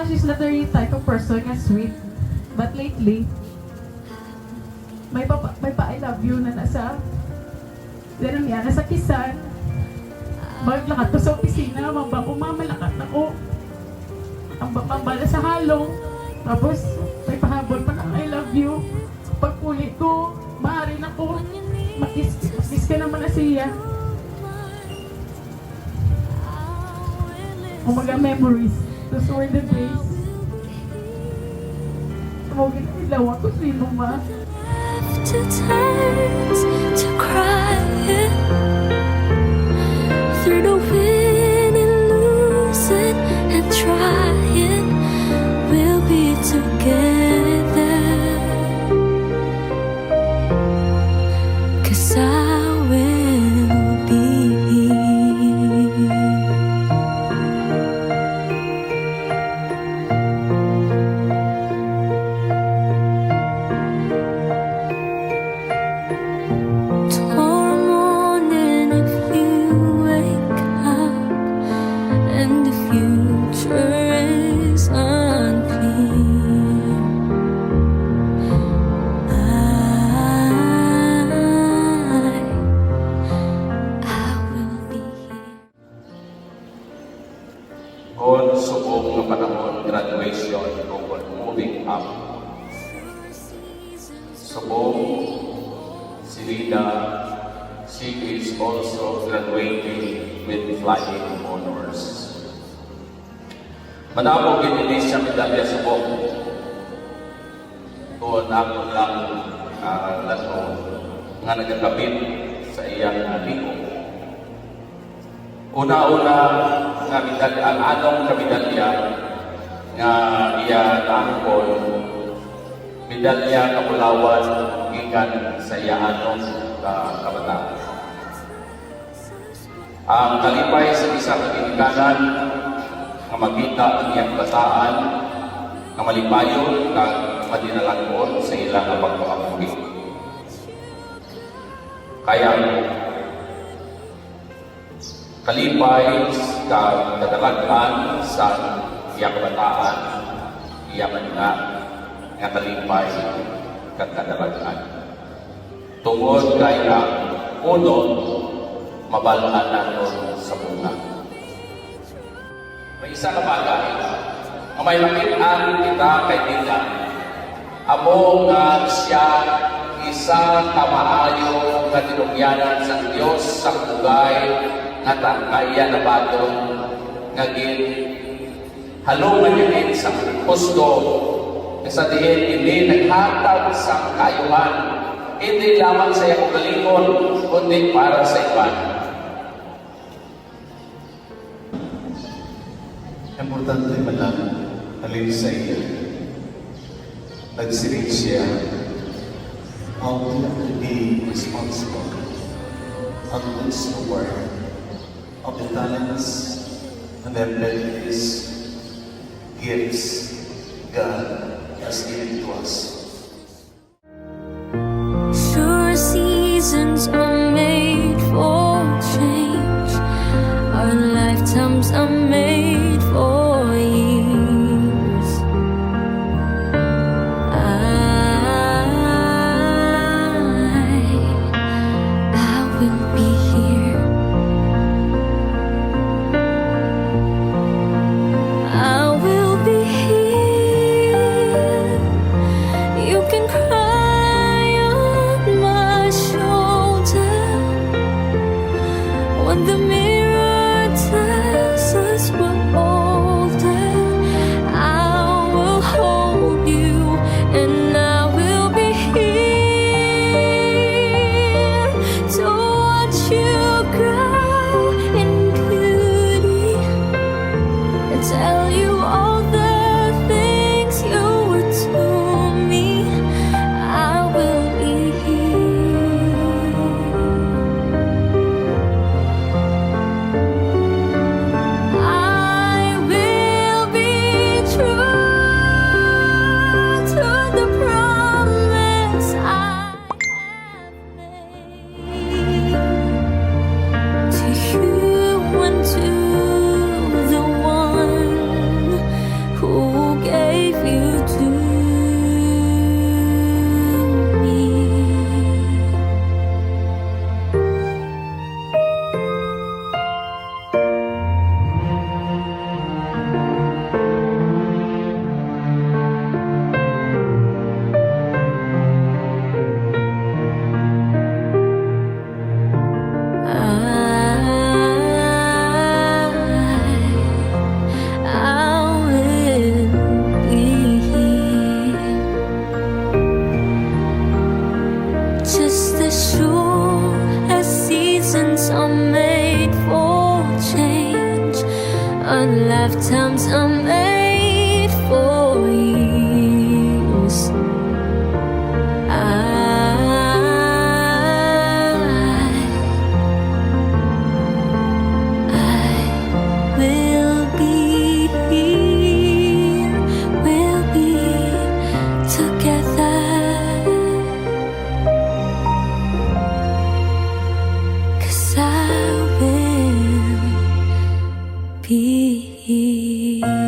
she's not the real type of person nga sweet. But lately, may pa I love you na nasa ganun yan, nasa kisan. Maglakat ko sa opisina, mamalakat ako. Ang pambala sa halong. Tapos, may pahabol pa ng I love you. Pagkulit ko, maaari na ko. Makis ka naman na siya. Umaga memories. Those were the days. Tumawagin na ilaw ako sino ma. To times to cry through the win and lose it and try it. We'll be together, 'cause I will be here. Tomorrow morning, if you wake up and the future is unclear, I will be here. On subok ng panahon, graduation, tungkol moving up. Subok, si Rita, she is also graduating with flying honors. Manapog hindi siya medalya subok. Doon ako lang lato nga nagkakabit sa iyang amigo. Una-una nga medalya, ang anong kamedalya nga iya naangkol, medalya kapulawan gikan sa iya anong kabataan. Ang kalipay sa isang ginikanan nga makita ang iyang bataan nga malipayon kag madinalangkon sa ilang pagpapamuli. Kaya kalipay ka kadalagan sa iyang kabataan, iyang nga kalipay ka kadalagan. Tungod kay ang unod, mabalaan natin sa bunga. May isa ka bagay, ang may lapitan kita kay Dila. Amo nga siya isa kamaayo nga tinungyanan sa Diyos sa bugay nga kaya na batong nga halungan yun sa husto sa dihin hindi naghatag sa kayuhan, hindi lamang sa iyong kalingon kundi para sa iban. Importante man lang alin sa iya. Nagsiring siya how to be responsible and good steward of the talents and the abilities, gifts God has given to us. Sure, seasons are made for change. Our lifetimes are made for years. I will be here. I will be here. peace.